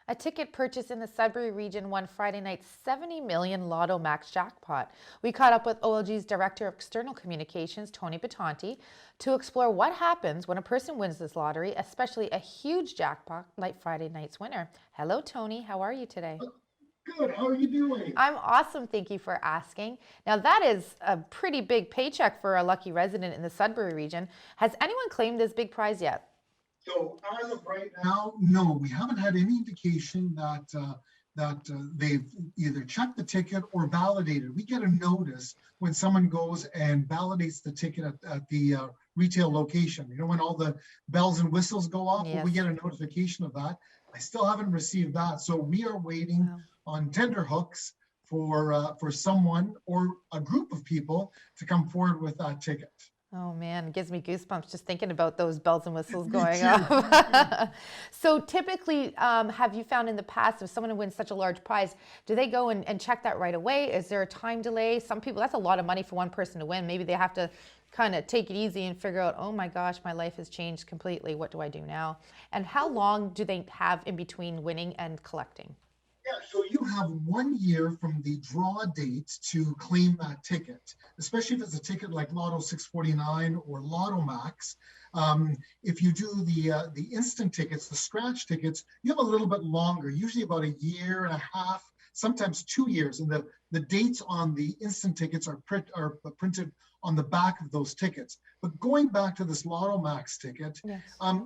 A ticket purchased in the Sudbury region won Friday night's 70 million Lotto Max jackpot. We caught up with OLG's Director of External Communications, Tony Bitonti, to explore what happens when a person wins this lottery, especially a huge jackpot like Friday night's winner. Hello, Tony. How are you today? Good. How are you doing? I'm awesome. Thank you for asking. Now, that is a pretty big paycheck for a lucky resident in the Sudbury region. Has anyone claimed this big prize yet? So as of right now, no, we haven't had any indication that they've either checked the ticket or validated. We get a notice when someone goes and validates the ticket at the retail location. You know, when all the bells and whistles go off, well, Yes. we get a notification of that. I still haven't received that, so we are waiting Wow. on tender hooks for someone or a group of people to come forward with that ticket. Oh man, it gives me goosebumps just thinking about those bells and whistles Me going too. Me too. off. So typically, have you found in the past if someone wins such a large prize, do they go and check that right away? Is there a time delay? Some people, that's a lot of money for one person to win. Maybe they have to kind of take it easy and figure out, oh my gosh, my life has changed completely. What do I do now? And how long do they have in between winning and collecting? Yeah, so you have 1 year from the draw date to claim that ticket, especially if it's a ticket like Lotto 649 or Lotto Max. If you do the instant tickets, the scratch tickets, you have a little bit longer, usually about a year and a half, sometimes 2 years. And the dates on the instant tickets are printed on the back of those tickets. But going back to this Lotto Max ticket, Yes.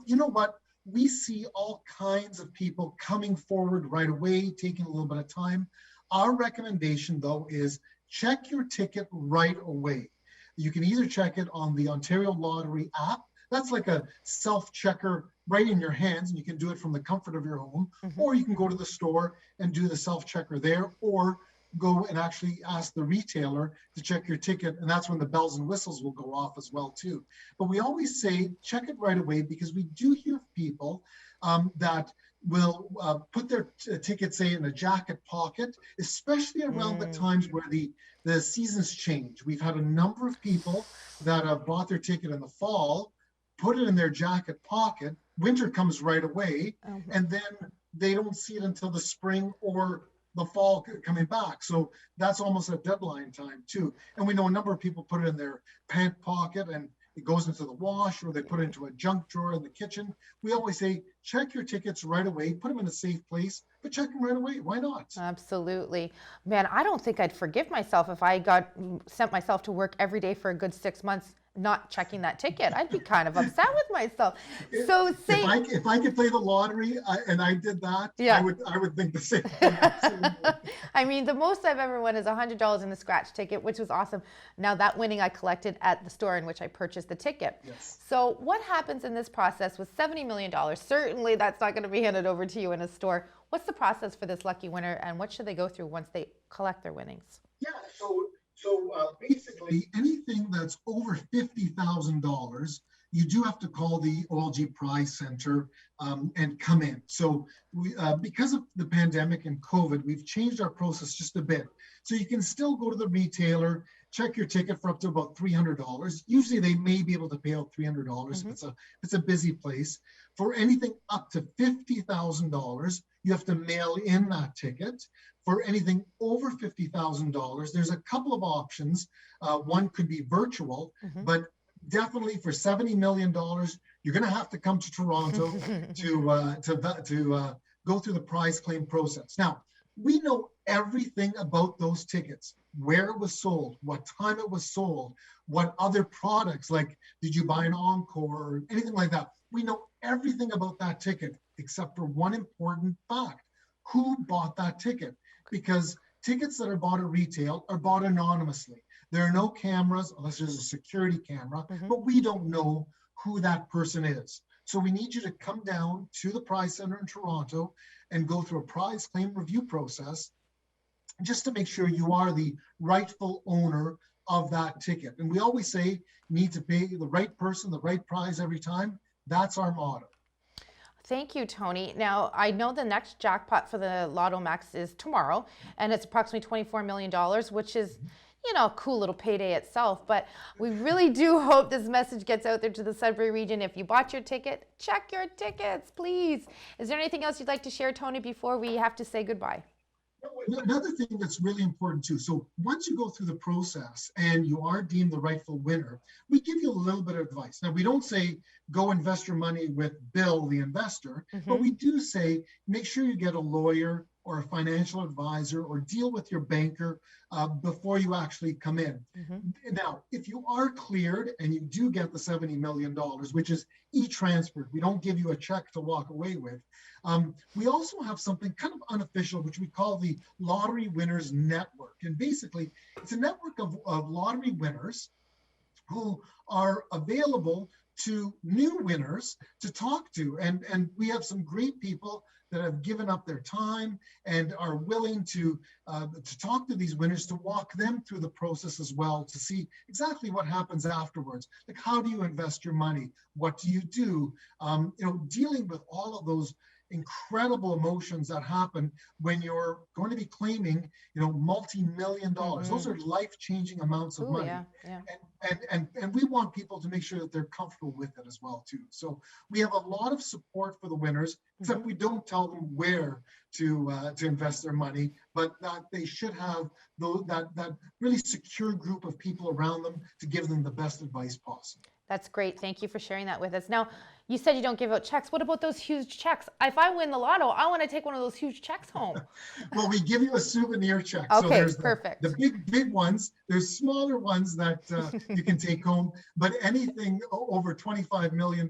you know what? We see all kinds of people coming forward right away, taking a little bit of time. Our recommendation, though, is check your ticket right away. You can either check it on the Ontario Lottery app. That's like a self-checker right in your hands, and you can do it from the comfort of your home, Hmm. or you can go to the store and do the self-checker there, or go and actually ask the retailer to check your ticket, and that's when the bells and whistles will go off as well too. But we always say check it right away, because we do hear people that will put their ticket, say, in a jacket pocket, especially around the Mm. times where the seasons change. We've had a number of people that have bought their ticket in the fall, put it in their jacket pocket. Winter comes right away, Oh, and then they don't see it until the spring or the fall coming back. So that's almost a deadline time too. And we know a number of people put it in their pant pocket and it goes into the wash, or they put it into a junk drawer in the kitchen. We always say, check your tickets right away, put them in a safe place, but check them right away. Why not? absolutely. Man, I don't think I'd forgive myself if I got sent myself to work every day for a good 6 months not checking that ticket. I'd be kind of upset with myself. So If say, I could play the lottery and I did that, yeah. I would think the same thing. Absolutely. I mean, the most I've ever won is $100 in the scratch ticket, which was awesome. Now that winning I collected at the store in which I purchased the ticket. Yes. So what happens in this process with $70 million? Certainly that's not going to be handed over to you in a store. What's the process for this lucky winner, and what should they go through once they collect their winnings? Yeah, so basically anything that's over $50,000, you do have to call the OLG Prize Center and come in. So because of the pandemic and COVID, we've changed our process just a bit. So you can still go to the retailer, check your ticket for up to about $300. Usually they may be able to pay out $300 Hmm. if it's a busy place. For anything up to $50,000, you have to mail in that ticket. For anything over $50,000, there's a couple of options. One could be virtual, Hmm. but definitely for $70 million, you're going to have to come to Toronto to go through the prize claim process. Now, we know everything about those tickets, where it was sold, what time it was sold, what other products, like did you buy an encore or anything like that. We know everything about that ticket except for one important fact: who bought that ticket? Because tickets that are bought at retail are bought anonymously. There are no cameras unless there's a security camera, Hmm. but we don't know who that person is. So we need you to come down to the Prize Center in Toronto and go through a prize claim review process just to make sure you are the rightful owner of that ticket. And we always say you need to pay the right person, the right prize every time. That's our motto. Thank you, Tony. Now, I know the next jackpot for the Lotto Max is tomorrow, and it's approximately $24 million, which is a cool little payday itself. But we really do hope this message gets out there to the Sudbury region. If you bought your ticket, check your tickets, please. Is there anything else you'd like to share, Tony, before we have to say goodbye? Another thing that's really important too. So once you go through the process and you are deemed the rightful winner, we give you a little bit of advice. Now, we don't say go invest your money with Bill, the investor, but we do say make sure you get a lawyer or a financial advisor or deal with your banker before you actually come in. Now, if you are cleared and you do get the $70 million, which is e-transferred, we don't give you a check to walk away with. We also have something kind of unofficial, which we call the Lottery Winners Network. And basically, it's a network of lottery winners who are available to new winners to talk to. And we have some great people that have given up their time and are willing to talk to these winners, to walk them through the process as well, to see exactly what happens afterwards. Like, how do you invest your money? What do you do? Dealing with all of those incredible emotions that happen when you're going to be claiming, multi-million dollars. Those are life-changing amounts of money. Yeah. And we want people to make sure that they're comfortable with it as well too. So we have a lot of support for the winners, except we don't tell them where to invest their money, but that they should have that really secure group of people around them to give them the best advice possible. That's great. Thank you for sharing that with us. Now, you said you don't give out checks. What about those huge checks? If I win the lotto, I want to take one of those huge checks home. Well, we give you a souvenir check. Okay, so there's perfect. The big ones. There's smaller ones that you can take home, but anything over $25 million,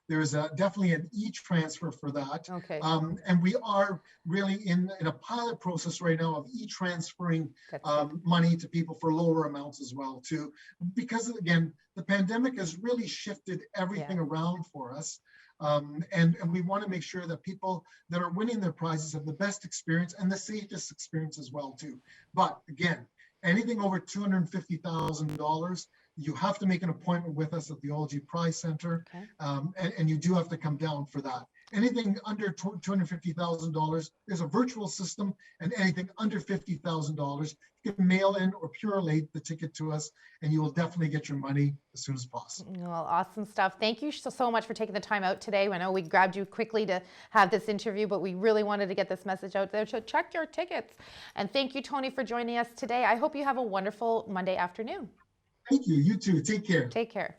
there's definitely an e-transfer for that. Okay. And we are really in a pilot process right now of e-transferring money to people for lower amounts as well too, because again, the pandemic has really shifted everything around for us. And we want to make sure that people that are winning their prizes have the best experience and the safest experience as well too. But again, anything over $250,000, you have to make an appointment with us at the OLG Prize Center, and you do have to come down for that. Anything under $250,000, there's a virtual system, and anything under $50,000, you can mail in or purelate the ticket to us, and you will definitely get your money as soon as possible. Well, awesome stuff. Thank you so much for taking the time out today. I know we grabbed you quickly to have this interview, but we really wanted to get this message out there. So check your tickets. And thank you, Tony, for joining us today. I hope you have a wonderful Monday afternoon. Thank you. You too. Take care. Take care.